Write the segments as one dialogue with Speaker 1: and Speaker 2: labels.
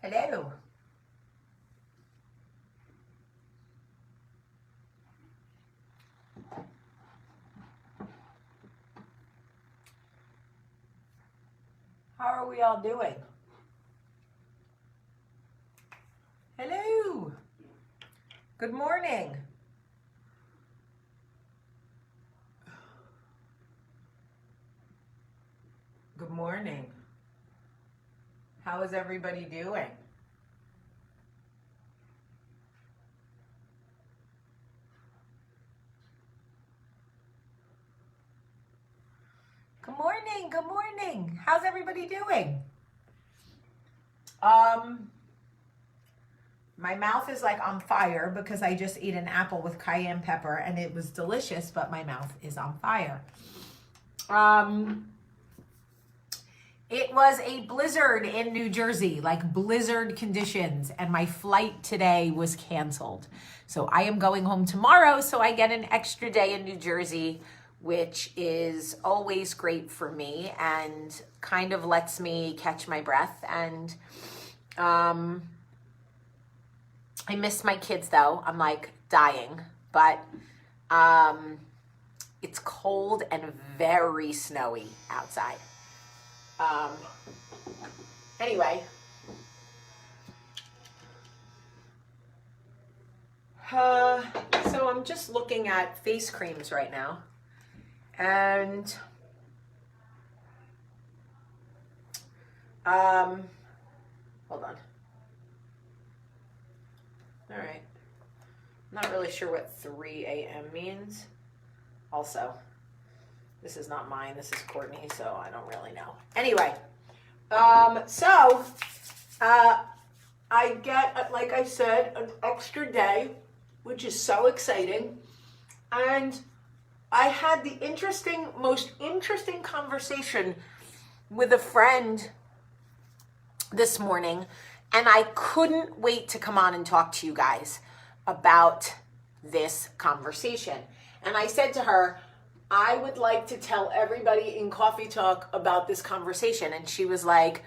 Speaker 1: Hello. How are we all doing? Hello. Good morning. Good morning. How is everybody doing? Good morning. Good morning. How's everybody doing? My mouth is like on fire because I just ate an apple with cayenne pepper and it was delicious, but my mouth is on fire. It was a blizzard in New Jersey, like blizzard conditions, and my flight today was canceled. So I am going home tomorrow, so I get an extra day in New Jersey, which is always great for me and kind of lets me catch my breath. And I miss my kids though. I'm like dying, but it's cold and very snowy outside. Anyway, so I'm just looking at face creams right now, and hold on. All right. I'm not really sure what 3 a.m. means. Also, this is not mine. This is Courtney, so I don't really know. Anyway, I get, like I said, an extra day, which is so exciting. And I had the most interesting conversation with a friend this morning, and I couldn't wait to come on and talk to you guys about this conversation. And I said to her, I would like to tell everybody in Coffee Talk about this conversation. And she was like,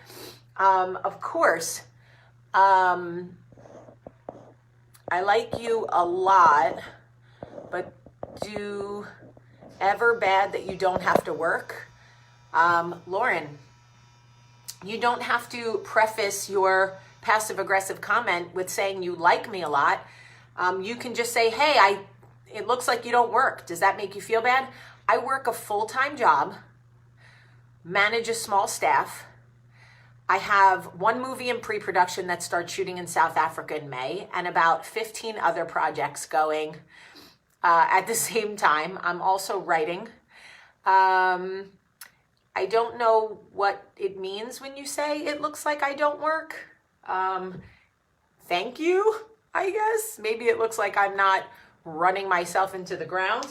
Speaker 1: of course. I like you a lot, but do ever bad that you don't have to work? Lauren, you don't have to preface your passive aggressive comment with saying you like me a lot. You can just say, hey, it looks like you don't work. Does that make you feel bad? I work a full-time job, manage a small staff. I have one movie in pre-production that starts shooting in South Africa in May, and about 15 other projects going at the same time. I'm also writing. I don't know what it means when you say it looks like I don't work. Thank you, I guess. Maybe it looks like I'm not running myself into the ground.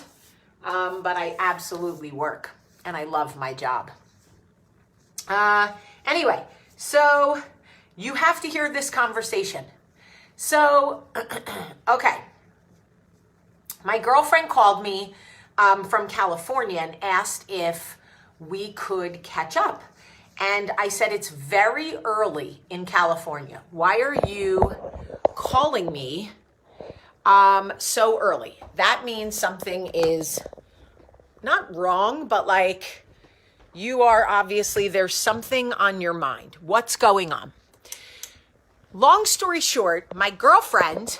Speaker 1: But I absolutely work and I love my job. Anyway, so you have to hear this conversation. So, okay. My girlfriend called me from California and asked if we could catch up. And I said, it's very early in California. Why are you calling me so early? That means something is not wrong, but like you are obviously, there's something on your mind. What's going on? Long story short, my girlfriend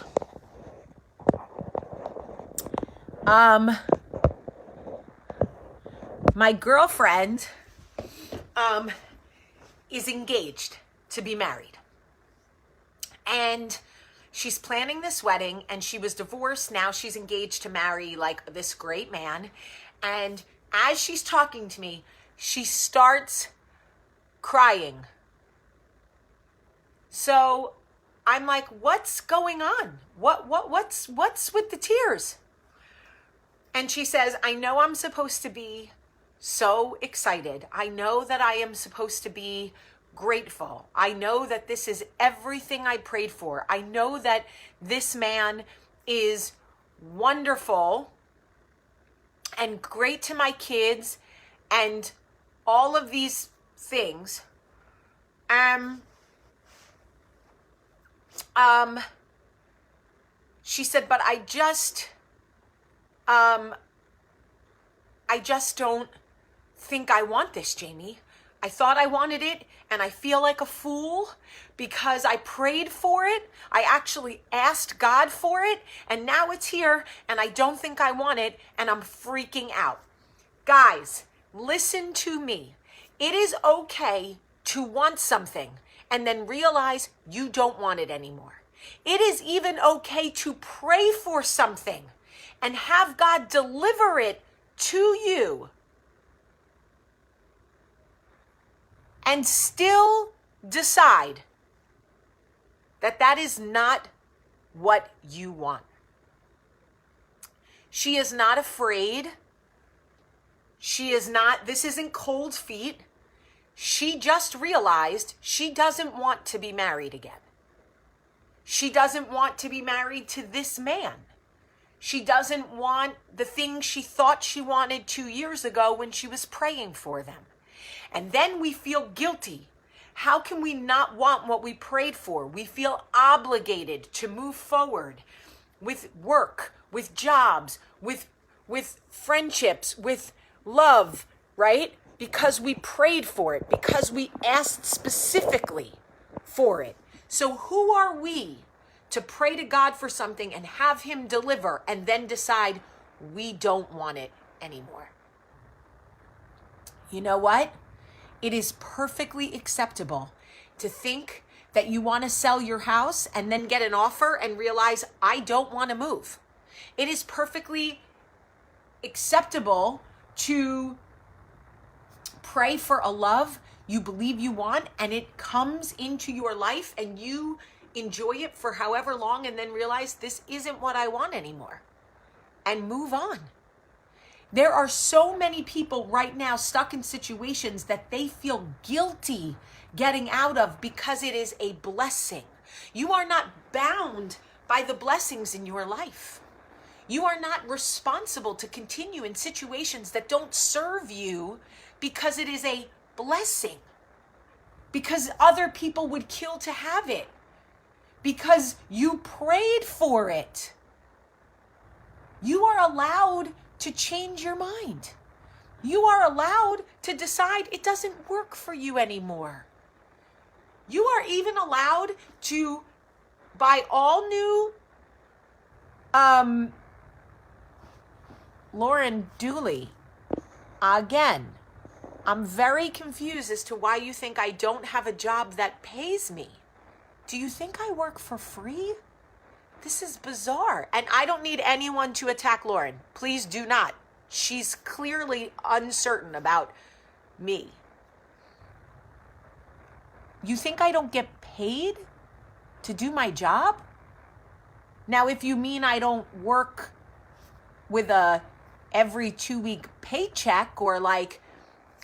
Speaker 1: is engaged to be married. And she's planning this wedding, and she was divorced. Now she's engaged to marry like this great man. And as she's talking to me, she starts crying. So I'm like, what's going on? What's with the tears? And she says, I know I'm supposed to be so excited. I know that I am supposed to be grateful. I know that this is everything I prayed for. I know that this man is wonderful and great to my kids and all of these things. She said, but I just don't think I want this, Jamie. I thought I wanted it, and I feel like a fool because I prayed for it. I actually asked God for it, and now it's here, and I don't think I want it, and I'm freaking out. Guys, listen to me. It is okay to want something and then realize you don't want it anymore. It is even okay to pray for something and have God deliver it to you and still decide that that is not what you want. She is not afraid. This isn't cold feet. She just realized she doesn't want to be married again. She doesn't want to be married to this man. She doesn't want the things she thought she wanted 2 years ago when she was praying for them. And then we feel guilty. How can we not want what we prayed for? We feel obligated to move forward with work, with jobs, with friendships, with love, right? Because we prayed for it, because we asked specifically for it. So who are we to pray to God for something and have him deliver and then decide we don't want it anymore? You know what? It is perfectly acceptable to think that you want to sell your house and then get an offer and realize, I don't want to move. It is perfectly acceptable to pray for a love you believe you want and it comes into your life and you enjoy it for however long and then realize this isn't what I want anymore and move on. There are so many people right now stuck in situations that they feel guilty getting out of because it is a blessing. You are not bound by the blessings in your life. You are not responsible to continue in situations that don't serve you because it is a blessing. Because other people would kill to have it. Because you prayed for it. You are allowed to change your mind. You are allowed to decide it doesn't work for you anymore. You are even allowed to buy all new Lauren Dooley. Again, I'm very confused as to why you think I don't have a job that pays me. Do you think I work for free? This is bizarre. And I don't need anyone to attack Lauren. Please do not. She's clearly uncertain about me. You think I don't get paid to do my job? Now, if you mean I don't work with a every 2-week paycheck or like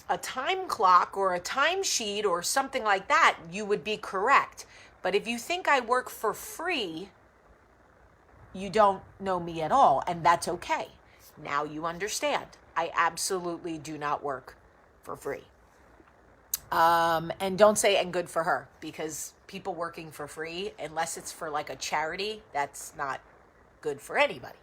Speaker 1: a time clock or a timesheet or something like that, you would be correct. But if you think I work for free, you don't know me at all, and that's okay. Now you understand. I absolutely do not work for free. And don't say and good for her, because people working for free, unless it's for like a charity, that's not good for anybody.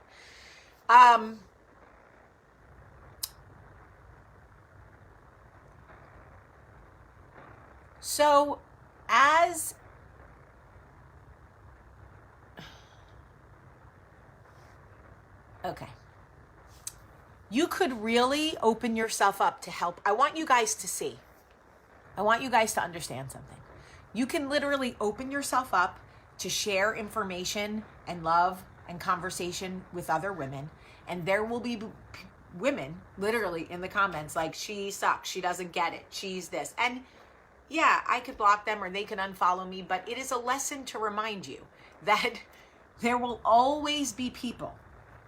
Speaker 1: So as okay, you could really open yourself up to help. I want you guys to see. I want you guys to understand something. You can literally open yourself up to share information and love and conversation with other women. And there will be women literally in the comments like, she sucks, she doesn't get it, she's this. And yeah, I could block them or they can unfollow me, but it is a lesson to remind you that there will always be people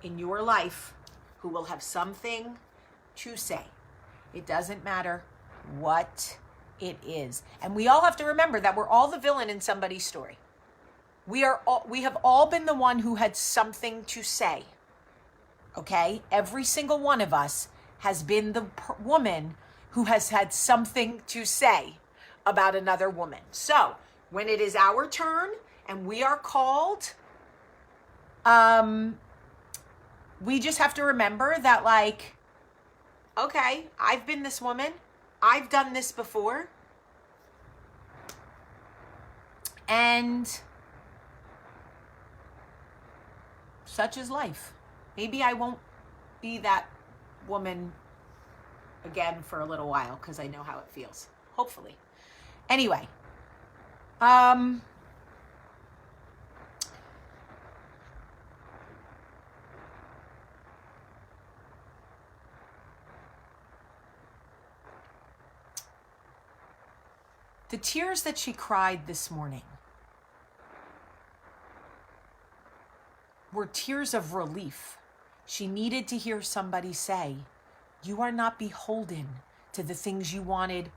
Speaker 1: in your life who will have something to say. It doesn't matter what it is. And we all have to remember that we're all the villain in somebody's story. We have all been the one who had something to say. Okay? Every single one of us has been the woman who has had something to say about another woman. So When it is our turn and we are called, we just have to remember that, like, okay, I've been this woman. I've done this before. And such is life. Maybe I won't be that woman again for a little while because I know how it feels. Hopefully. Anyway, the tears that she cried this morning were tears of relief. She needed to hear somebody say, you are not beholden to the things you wanted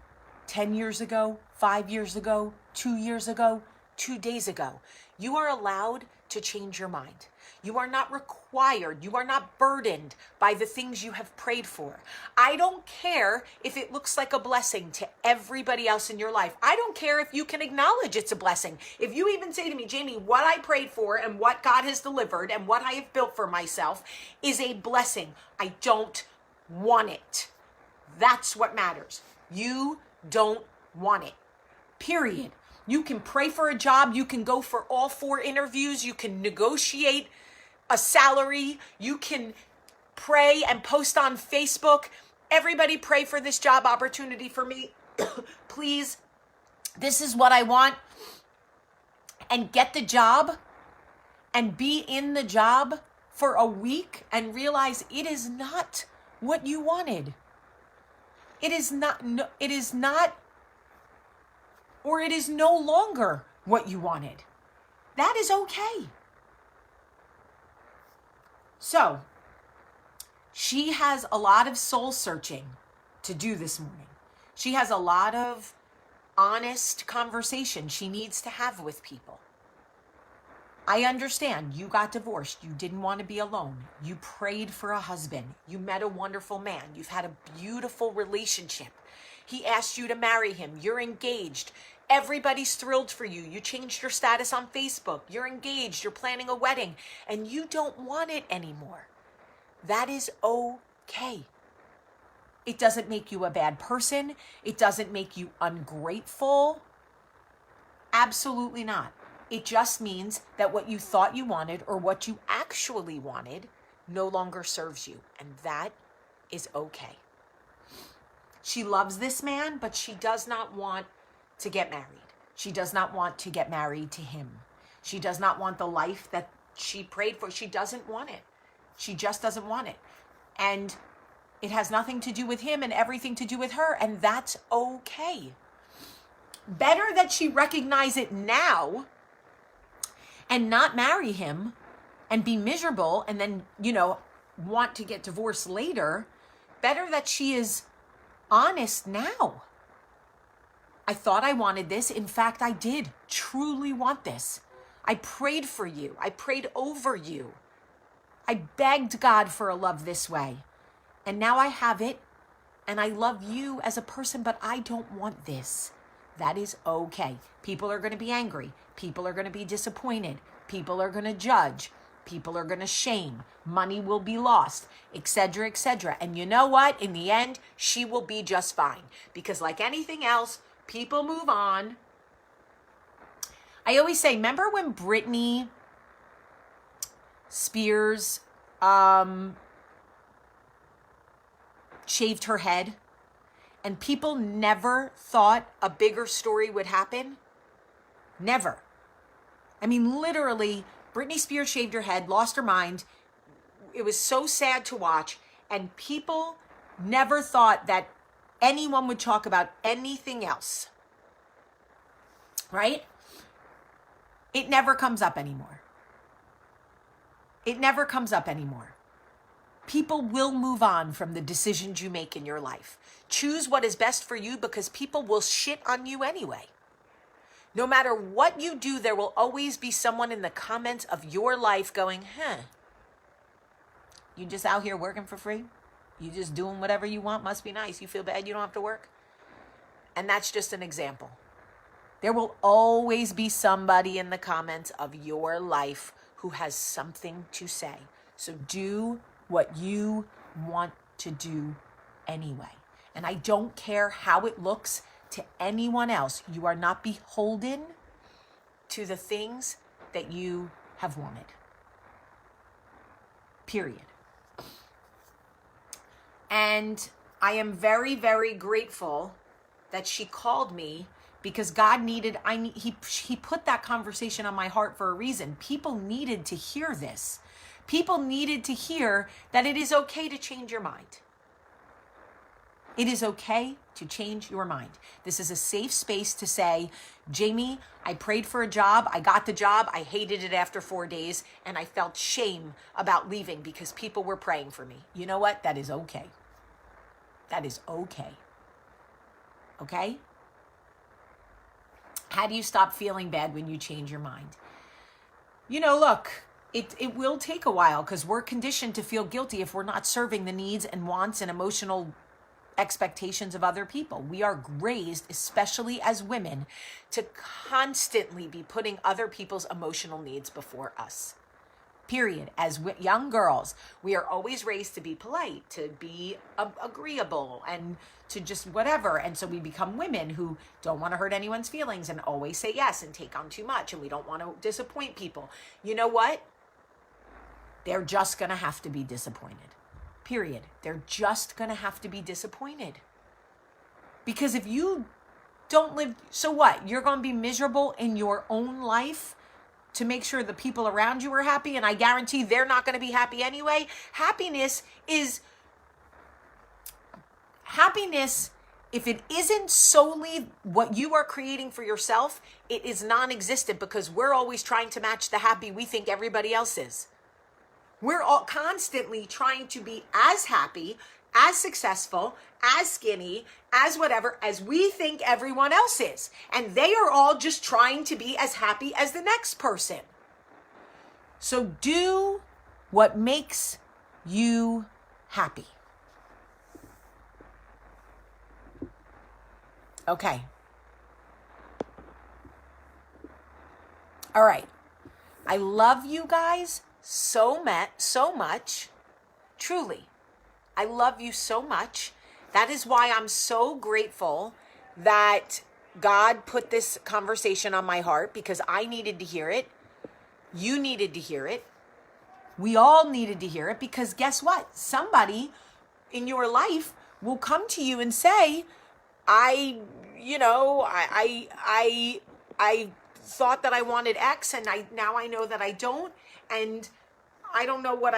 Speaker 1: 10 years ago, 5 years ago, 2 years ago, 2 days ago. You are allowed to change your mind. You are not required. You are not burdened by the things you have prayed for. I don't care if it looks like a blessing to everybody else in your life. I don't care if you can acknowledge it's a blessing. If you even say to me, Jamie, what I prayed for and what God has delivered and what I have built for myself is a blessing. I don't want it. That's what matters. You don't want it. Period. You can pray for a job. You can go for all 4 interviews. You can negotiate a salary. You can pray and post on Facebook. Everybody pray for this job opportunity for me. Please. This is what I want. And get the job and be in the job for a week and realize it is not what you wanted. It is not, or it is no longer what you wanted. That is okay. So, she has a lot of soul searching to do this morning. She has a lot of honest conversation she needs to have with people. I understand you got divorced. You didn't want to be alone. You prayed for a husband. You met a wonderful man. You've had a beautiful relationship. He asked you to marry him. You're engaged. Everybody's thrilled for you. You changed your status on Facebook. You're engaged. You're planning a wedding. And you don't want it anymore. That is okay. It doesn't make you a bad person. It doesn't make you ungrateful. Absolutely not. It just means that what you thought you wanted or what you actually wanted no longer serves you. And that is okay. She loves this man, but she does not want to get married. She does not want to get married to him. She does not want the life that she prayed for. She doesn't want it. She just doesn't want it. And it has nothing to do with him and everything to do with her. And that's okay. Better that she recognize it now and not marry him and be miserable and then, want to get divorced later. Better that she is honest now. I thought I wanted this. In fact, I did truly want this. I prayed for you. I prayed over you. I begged God for a love this way. And now I have it. And I love you as a person, but I don't want this. That is okay. People are going to be angry. People are going to be disappointed. People are going to judge. People are going to shame. Money will be lost, etc., etc. And you know what? In the end, she will be just fine. Because like anything else, people move on. I always say, remember when Britney Spears shaved her head? And people never thought a bigger story would happen? Never. I mean, literally, Britney Spears shaved her head, lost her mind. It was so sad to watch. And people never thought that anyone would talk about anything else. Right? It never comes up anymore. It never comes up anymore. People will move on from the decisions you make in your life. Choose what is best for you because people will shit on you anyway. No matter what you do, there will always be someone in the comments of your life going, you just out here working for free? You just doing whatever you want? Must be nice. You feel bad you don't have to work? And that's just an example. There will always be somebody in the comments of your life who has something to say. So do what you want to do anyway. And I don't care how it looks to anyone else. You are not beholden to the things that you have wanted. Period. And I am very, very grateful that she called me, because God needed, he put that conversation on my heart for a reason. People needed to hear this. People needed to hear that it is okay to change your mind. It is okay to change your mind. This is a safe space to say, Jamie, I prayed for a job. I got the job. I hated it after 4 days. And I felt shame about leaving because people were praying for me. You know what? That is okay. That is okay. Okay? How do you stop feeling bad when you change your mind? You know, look, it will take a while, because we're conditioned to feel guilty if we're not serving the needs and wants and emotional expectations of other people. We are raised, especially as women, to constantly be putting other people's emotional needs before us. Period. As young girls, we are always raised to be polite, to be agreeable, and to just whatever. And so we become women who don't want to hurt anyone's feelings and always say yes and take on too much, and we don't want to disappoint people. You know what? They're just going to have to be disappointed. Period. They're just going to have to be disappointed. Because if you don't live, so what? You're going to be miserable in your own life to make sure the people around you are happy, and I guarantee they're not going to be happy anyway. Happiness, if it isn't solely what you are creating for yourself, it is non-existent, because we're always trying to match the happy we think everybody else is. We're all constantly trying to be as happy, as successful, as skinny, as whatever, as we think everyone else is. And they are all just trying to be as happy as the next person. So do what makes you happy. Okay. All right. I love you guys so much. Truly. I love you so much. That is why I'm so grateful that God put this conversation on my heart, because I needed to hear it. You needed to hear it. We all needed to hear it, because guess what? Somebody in your life will come to you and say, I thought that I wanted X, and now I know that I don't, and I don't know what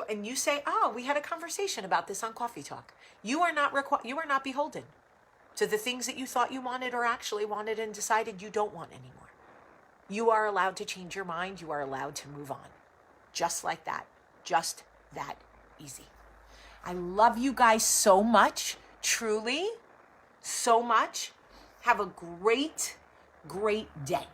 Speaker 1: and you say, oh, we had a conversation about this on Coffee Talk. You are not beholden to the things that you thought you wanted or actually wanted and decided you don't want anymore. You are allowed to change your mind. You are allowed to move on. Just like that. Just that easy. I love you guys so much. Truly, so much. Have a great, great day.